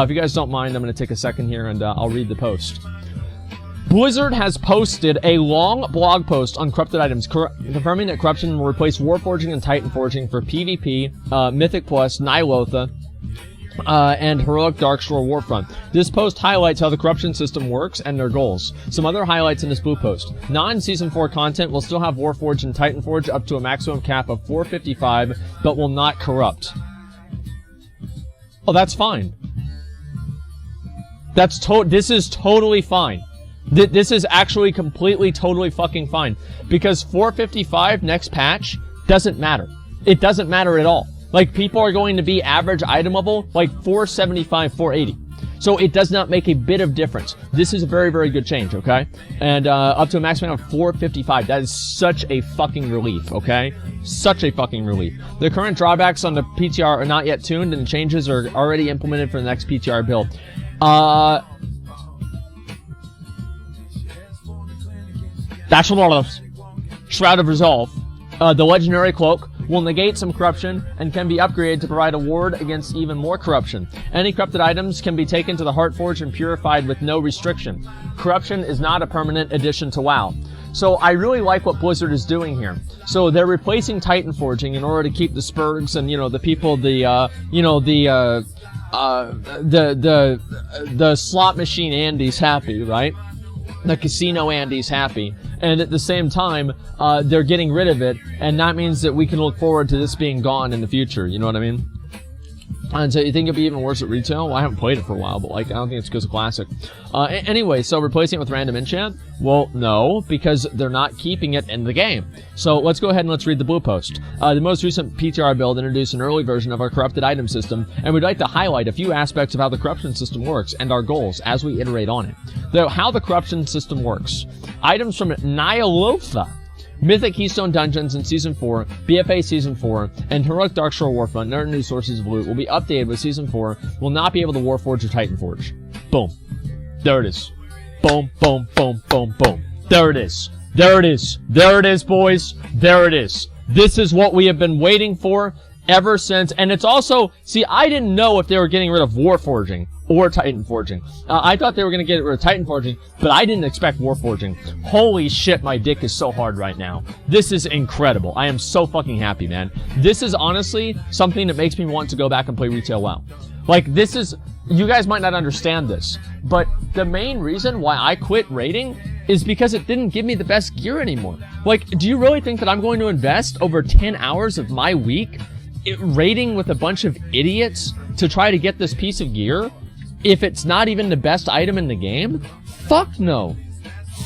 If you guys don't mind, I'm going to take a second here and I'll read the post. Blizzard has posted a long blog post on corrupted items, confirming that corruption will replace Warforging and Titanforging for PvP, Mythic Plus, Nihilotha, and Heroic Darkshore Warfront. This post highlights how the corruption system works and their goals. Some other highlights in this blue post. Non-Season 4 content will still have Warforged and Titanforge up to a maximum cap of 455, but will not corrupt. Oh, that's fine. This is totally fine. This is actually completely, totally fucking fine. Because 455 next patch doesn't matter. It doesn't matter at all. Like, people are going to be average itemable, like 475, 480. So it does not make a bit of difference. This is a very, very good change, okay? And up to a maximum of 455. That is such a fucking relief, okay? Such a fucking relief. The current drawbacks on the PTR are not yet tuned, and changes are already implemented for the next PTR build. That's a lot of Shroud of Resolve. The Legendary Cloak will negate some corruption and can be upgraded to provide a ward against even more corruption. Any corrupted items can be taken to the Heartforge and purified with no restriction. Corruption is not a permanent addition to WoW. So I really like what Blizzard is doing here. So they're replacing Titanforging in order to keep the Spurgs and, you know, the people, the slot machine Andy's happy, right? The casino Andy's happy. And at the same time, they're getting rid of it, and that means that we can look forward to this being gone in the future, you know what I mean? And so you think it'd be even worse at retail? Well, I haven't played it for a while, but like, I don't think it's because of Classic. Anyway, so replacing it with random enchant? Well, no, because they're not keeping it in the game. So let's go ahead and let's read the blue post. The most recent PTR build introduced an early version of our corrupted item system, and we'd like to highlight a few aspects of how the corruption system works and our goals as we iterate on it. How the corruption system works. Items from Nihilotha, Mythic Keystone Dungeons in Season 4, BFA Season 4, and Heroic Darkshore Warfront and other new sources of loot will be updated with Season 4, will not be able to Warforge or Titanforge. Boom. There it is. Boom, boom, boom, boom, boom. There it is. There it is. There it is, boys. There it is. This is what we have been waiting for ever since. And it's also, see, I didn't know if they were getting rid of Warforging or Titanforging. I thought they were going to get rid of Titanforging, but I didn't expect Warforging. Holy shit, my dick is so hard right now. This is incredible. I am so fucking happy, man. This is honestly something that makes me want to go back and play retail WoW. Like, this is, you guys might not understand this, but the main reason why I quit raiding is because it didn't give me the best gear anymore. Like, do you really think that I'm going to invest over 10 hours of my week raiding with a bunch of idiots to try to get this piece of gear if it's not even the best item in the game? Fuck no.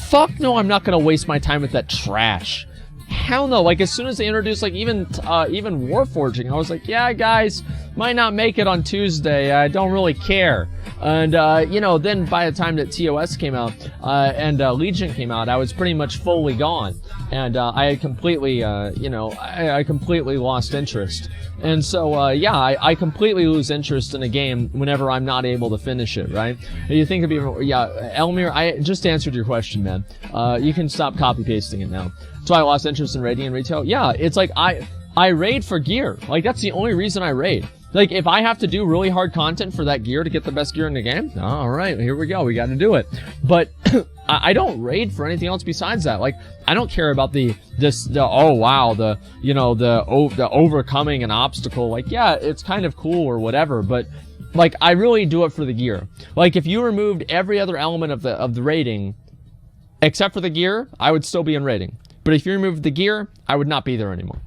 Fuck no, I'm not gonna waste my time with that trash. Hell no. Like, as soon as they introduced, like, even Warforging, I was like, yeah, guys, might not make it on Tuesday. I don't really care. And, you know, then by the time that TOS came out, and Legion came out, I was pretty much fully gone. And, I had completely, you know, I completely lost interest. And so, yeah, I completely lose interest in a game whenever I'm not able to finish it, right? You think it'd be, yeah, Elmir, I just answered your question, man. You can stop copy-pasting it now. So I lost interest in raiding and retail? Yeah, it's like, I raid for gear. Like, that's the only reason I raid. Like, if I have to do really hard content for that gear to get the best gear in the game, alright, here we go, we gotta do it. But, I don't raid for anything else besides that. Like, I don't care about oh wow, you know, the overcoming an obstacle. Like, yeah, it's kind of cool or whatever, but, like, I really do it for the gear. Like, if you removed every other element of the raiding, except for the gear, I would still be in raiding. But if you removed the gear, I would not be there anymore.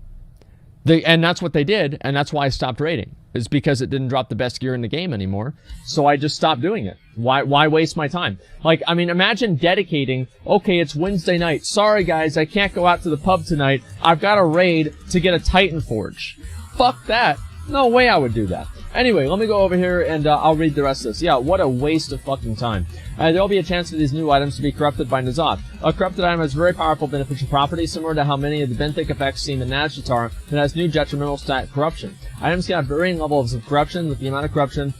And that's what they did, and that's why I stopped raiding. Is because it didn't drop the best gear in the game anymore. So I just stopped doing it. Why waste my time? Like, I mean, imagine dedicating, okay, it's Wednesday night. Sorry guys, I can't go out to the pub tonight. I've got a raid to get a Titanforge. Fuck that. No way I would do that. Anyway, let me go over here and I'll read the rest of this. Yeah, what a waste of fucking time. There'll be a chance for these new items to be corrupted by N'Zoth. A corrupted item has very powerful beneficial properties, similar to how many of the benthic effects seen in Nazjatar, that has new detrimental stat corruption. Items can have varying levels of corruption, with the amount of corruption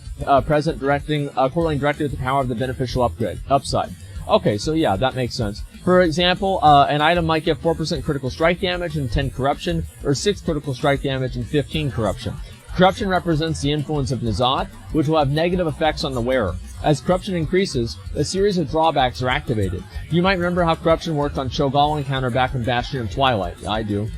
present correlating directly with the power of the beneficial upside. Okay, so yeah, that makes sense. For example, an item might give 4% critical strike damage and 10 corruption, or 6 critical strike damage and 15 corruption. Corruption represents the influence of N'Zoth, which will have negative effects on the wearer. As corruption increases, a series of drawbacks are activated. You might remember how corruption worked on Cho'Gall Encounter back in Bastion of Twilight. Yeah, I do.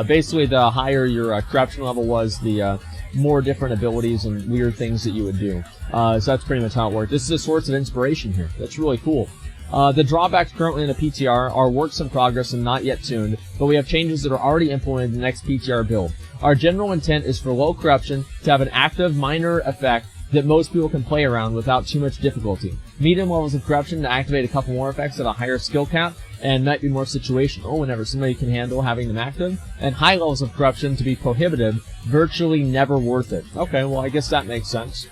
Basically, the higher your corruption level was, the more different abilities and weird things that you would do. So that's pretty much how it worked. This is a source of inspiration here. That's really cool. The drawbacks currently in the PTR are works in progress and not yet tuned, but we have changes that are already implemented in the next PTR build. Our general intent is for low corruption to have an active minor effect that most people can play around without too much difficulty. Medium levels of corruption to activate a couple more effects at a higher skill cap, and might be more situational whenever somebody can handle having them active. And high levels of corruption to be prohibitive, virtually never worth it. Okay, well I guess that makes sense.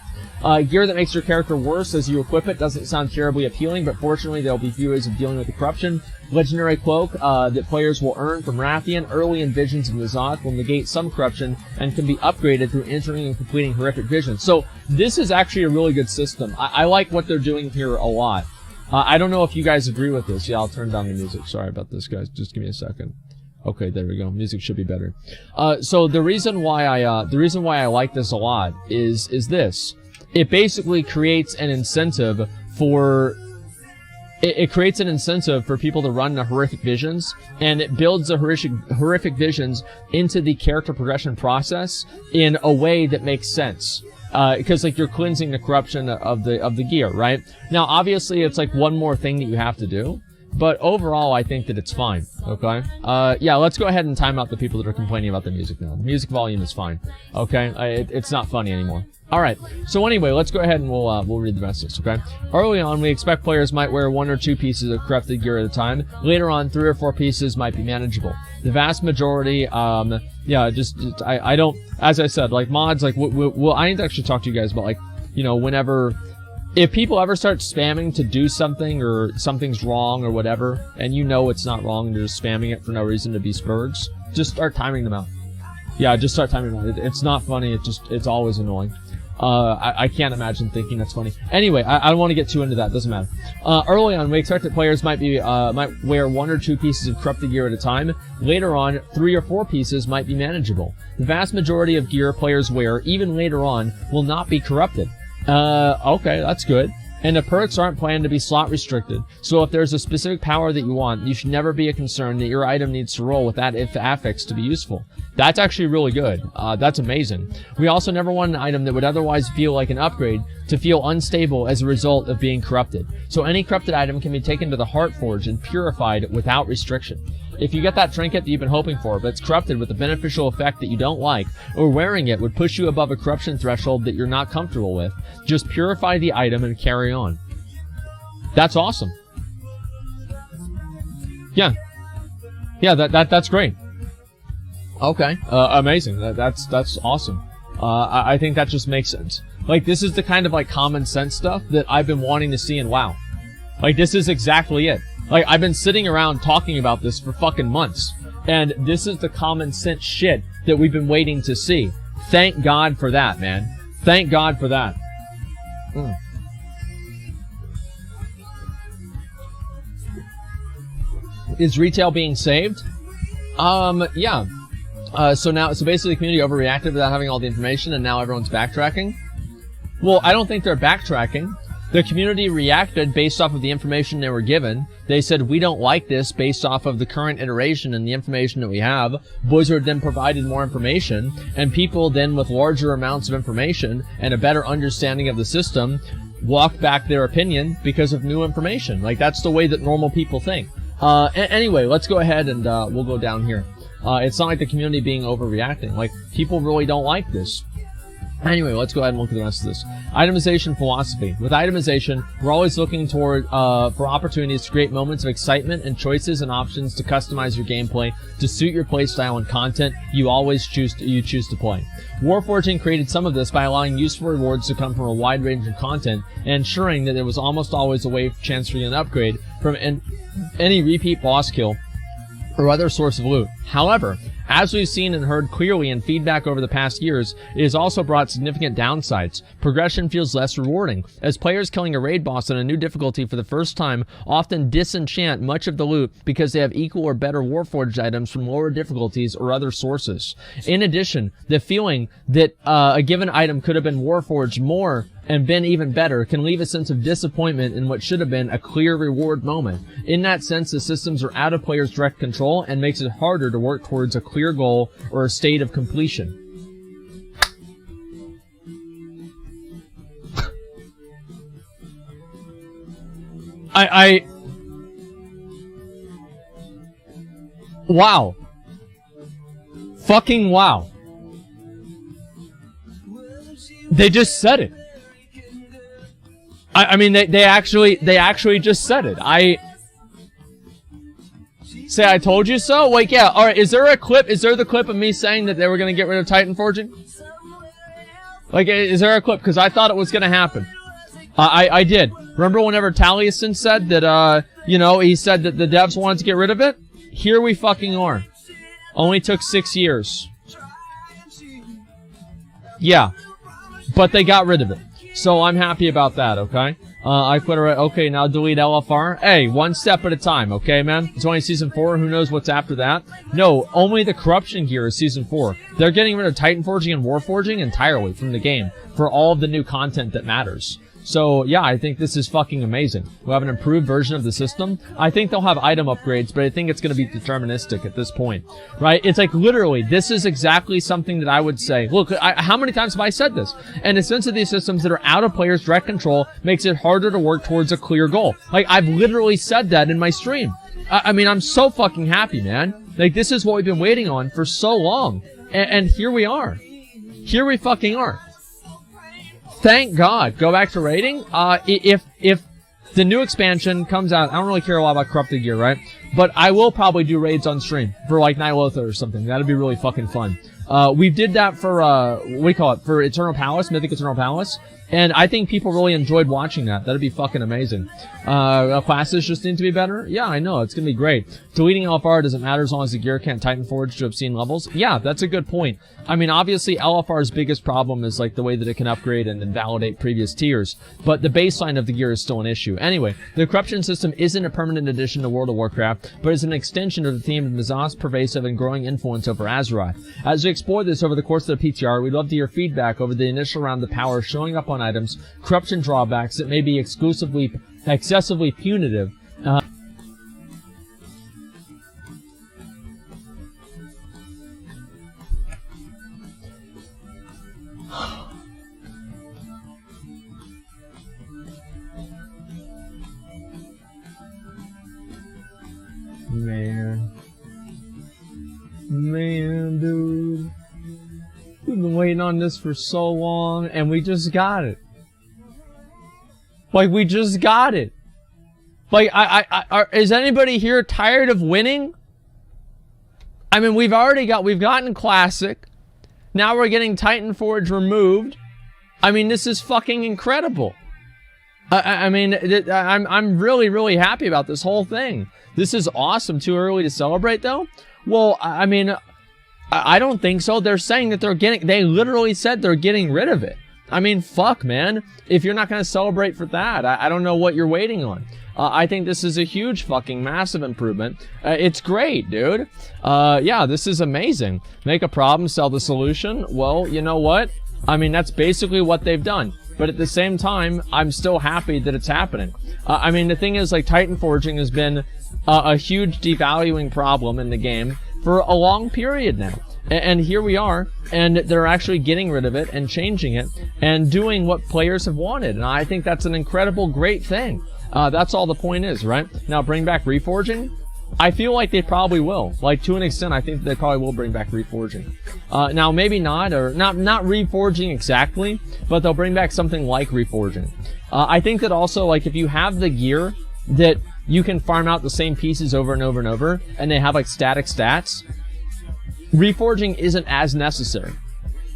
Gear that makes your character worse as you equip it doesn't sound terribly appealing, but fortunately there will be few ways of dealing with the corruption. Legendary Cloak that players will earn from Rathian early in Visions of N'Zoth will negate some corruption and can be upgraded through entering and completing horrific visions. So this is actually a really good system. I like what they're doing here a lot. I don't know if you guys agree with this. Yeah, I'll turn down the music. Sorry about this, guys. Just give me a second. Okay, there we go. Music should be better. So the reason why I like this a lot is this. It basically creates an incentive for it creates an incentive for people to run the horrific visions, and it builds the horrific visions into the character progression process in a way that makes sense. Because like you're cleansing the corruption of the gear, right? Now obviously it's like one more thing that you have to do, but overall I think that it's fine. Okay? Yeah, let's go ahead and time out the people that are complaining about the music now. The music volume is fine. Okay? It's not funny anymore. Alright, so anyway, let's go ahead and we'll read the rest of this, okay? Early on, we expect players might wear 1 or 2 pieces of corrupted gear at a time. Later on, 3 or 4 pieces might be manageable. The vast majority, yeah, I don't, as I said, like, mods, like, I need to actually talk to you guys about, like, you know, whenever, if people ever start spamming to do something, or something's wrong, or whatever, and you know it's not wrong, and they're just spamming it for no reason to be spurgs, just start timing them out. Yeah, just start timing them out. It's not funny, it's always annoying. I can't imagine thinking that's funny. Anyway, I don't want to get too into that. Doesn't matter. Early on, we expect that players might wear 1 or 2 pieces of corrupted gear at a time. Later on, 3 or 4 pieces might be manageable. The vast majority of gear players wear, even later on, will not be corrupted. Okay, that's good. And the perks aren't planned to be slot restricted. So if there's a specific power that you want, you should never be a concern that your item needs to roll with that affix to be useful. That's actually really good. That's amazing. We also never want an item that would otherwise feel like an upgrade to feel unstable as a result of being corrupted. So any corrupted item can be taken to the Heartforge and purified without restriction. If you get that trinket that you've been hoping for, but it's corrupted with a beneficial effect that you don't like, or wearing it would push you above a corruption threshold that you're not comfortable with, just purify the item and carry on. That's awesome. Yeah. Yeah, that's great. Okay. Amazing. That's awesome. I think that just makes sense. Like, this is the kind of, like, common sense stuff that I've been wanting to see in WoW. Like, this is exactly it. Like, I've been sitting around talking about this for fucking months. And this is the common sense shit that we've been waiting to see. Thank God for that, man. Thank God for that. Is retail being saved? Yeah. So basically the community overreacted without having all the information, and now everyone's backtracking. Well, I don't think they're backtracking. The community reacted based off of the information they were given. They said, we don't like this based off of the current iteration and the information that we have. Blizzard then provided more information, and people then with larger amounts of information and a better understanding of the system walked back their opinion because of new information. Like, that's the way that normal people think. Anyway, let's go ahead and we'll go down here. It's not like the community being overreacting. Like, people really don't like this. Anyway, let's go ahead and look at the rest of this. Itemization philosophy. With itemization, we're always looking toward for opportunities to create moments of excitement and choices and options to customize your gameplay to suit your playstyle and content you choose to play. Warforging created some of this by allowing useful rewards to come from a wide range of content and ensuring that there was almost always a way chance for you an upgrade from any repeat boss kill or other source of loot. However, As we've seen and heard clearly in feedback over the past years, it has also brought significant downsides. Progression feels less rewarding, as players killing a raid boss on a new difficulty for the first time often disenchant much of the loot because they have equal or better Warforged items from lower difficulties or other sources. In addition, the feeling that a given item could have been Warforged more and been even better can leave a sense of disappointment in what should have been a clear reward moment. In that sense, the systems are out of players' direct control and makes it harder to work towards a clear goal or a state of completion. Wow. Fucking wow. They just said it. I mean, they actually just said it. Say I told you so? Like, yeah, alright, is there the clip of me saying that they were gonna get rid of Titanforging? Like, is there a clip? Because I thought it was gonna happen. I did. Remember whenever Taliesin said that, you know, he said that the devs wanted to get rid of it? Here we fucking are. Only took 6 years. Yeah. But they got rid of it. So I'm happy about that, okay? I quit already. Okay, now delete LFR. Hey, one step at a time, okay, man? It's only Season 4. Who knows what's after that? No, only the corruption gear is Season 4. They're getting rid of Titanforging and Warforging entirely from the game for all of the new content that matters. So, yeah, I think this is fucking amazing. We'll have an improved version of the system. I think they'll have item upgrades, but I think it's going to be deterministic at this point, right? It's like, literally, this is exactly something that I would say. Look, how many times have I said this? And the sense of these systems that are out of players' direct control makes it harder to work towards a clear goal. Like, I've literally said that in my stream. I mean, I'm so fucking happy, man. Like, this is what we've been waiting on for so long. And here we are. Here we fucking are. Thank God. Go back to raiding. If the new expansion comes out, I don't really care a lot about corrupted gear, right? But I will probably do raids on stream for like Nihilotha or something. That'd be really fucking fun. We did that for, what do you call it? For Eternal Palace, Mythic Eternal Palace. And I think people really enjoyed watching that. That'd be fucking amazing. Classes just need to be better? Yeah, I know. It's gonna be great. Deleting LFR doesn't matter as long as the gear can't Titanforge to obscene levels. Yeah, that's a good point. I mean, obviously, LFR's biggest problem is, like, the way that it can upgrade and invalidate previous tiers. But the baseline of the gear is still an issue. Anyway, the corruption system isn't a permanent addition to World of Warcraft, but is an extension of the theme of Mazah's pervasive and growing influence over Azeroth. As we explore this over the course of the PTR, we'd love to hear feedback over the initial round of power showing up on items, corruption drawbacks that may be excessively punitive. Man, dude. We've been waiting on this for so long, and we just got it. Like, we just got it. Like, is anybody here tired of winning? I mean, we've gotten Classic. Now we're getting Titanforge removed. I mean, this is fucking incredible. I mean, I'm really, really happy about this whole thing. This is awesome. Too early to celebrate, though? Well, I mean, I don't think so. They're saying that they literally said they're getting rid of it. I mean, fuck, man. If you're not going to celebrate for that, I don't know what you're waiting on. I think this is a huge fucking massive improvement. It's great, dude. Yeah, this is amazing. Make a problem, sell the solution. Well, you know what? I mean, that's basically what they've done. But at the same time, I'm still happy that it's happening. I mean, the thing is, like, Titanforging has been a huge devaluing problem in the game for a long period now. And here we are, and they're actually getting rid of it and changing it and doing what players have wanted. And I think that's an incredible, great thing. That's all the point is, right? Now, bring back Reforging? I feel like they probably will. Like, to an extent, I think they probably will bring back Reforging. Now, maybe not, or not Reforging exactly, but they'll bring back something like Reforging. I think that also, like, if you have the gear that you can farm out the same pieces over and over and over, and they have, like, static stats, Reforging isn't as necessary.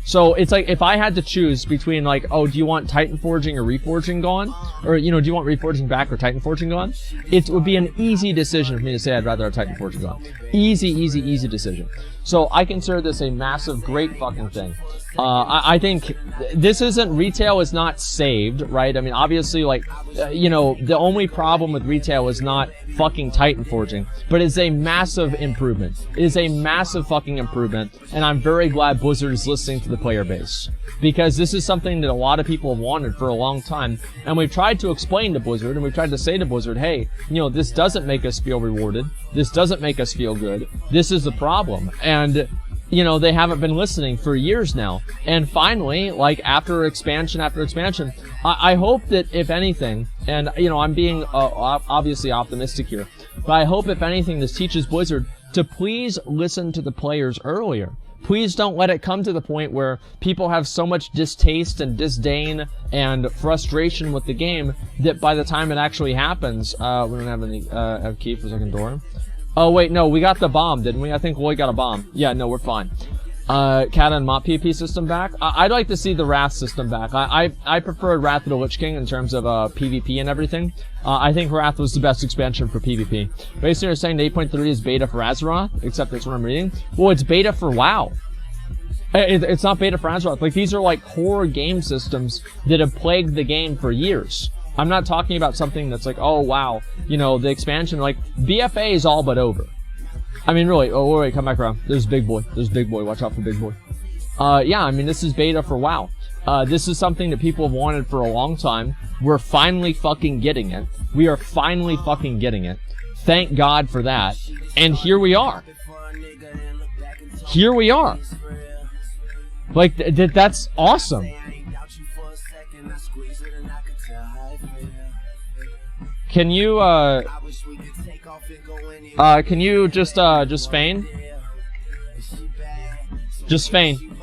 So it's like, if I had to choose between, like, oh, do you want Titanforging or Reforging gone? Or, you know, do you want Reforging back or Titanforging gone? It would be an easy decision for me to say I'd rather have Titanforging gone. Easy, easy, easy decision. So I consider this a massive, great fucking thing. I think this isn't, retail is not saved, right? I mean, obviously, like, you know, the only problem with retail is not fucking Titanforging, but it's a massive improvement. It is a massive fucking improvement, and I'm very glad Blizzard is listening to the player base, because this is something that a lot of people have wanted for a long time, and we've tried to explain to Blizzard, and we've tried to say to Blizzard, hey, you know, this doesn't make us feel rewarded, this doesn't make us feel good, this is the problem, and you know, they haven't been listening for years now. And finally, like, after expansion after expansion, I hope that, if anything, and, you know, I'm being obviously optimistic here, but I hope, if anything, this teaches Blizzard to please listen to the players earlier. Please don't let it come to the point where people have so much distaste and disdain and frustration with the game that by the time it actually happens, we don't have any, have key for second door. Oh, wait, no, we got the bomb, didn't we? I think Lloyd got a bomb. Yeah, no, we're fine. Cat and Mop PvP system back. I'd like to see the Wrath system back. I preferred Wrath of the Lich King in terms of PvP and everything. I think Wrath was the best expansion for PvP. Basically, you're saying that 8.3 is beta for Azeroth, except that's what I'm reading. Well, it's beta for WoW. It's not beta for Azeroth. Like, these are like core game systems that have plagued the game for years. I'm not talking about something that's like, oh, wow, you know, the expansion, like, BFA is all but over. I mean, really, oh, wait, come back around. There's Big Boy. There's Big Boy. Watch out for Big Boy. Yeah, I mean, this is beta for WoW. This is something that people have wanted for a long time. We're finally fucking getting it. We are finally fucking getting it. Thank God for that. And here we are. Here we are. Like, that's awesome. Can you just feign? Just feign.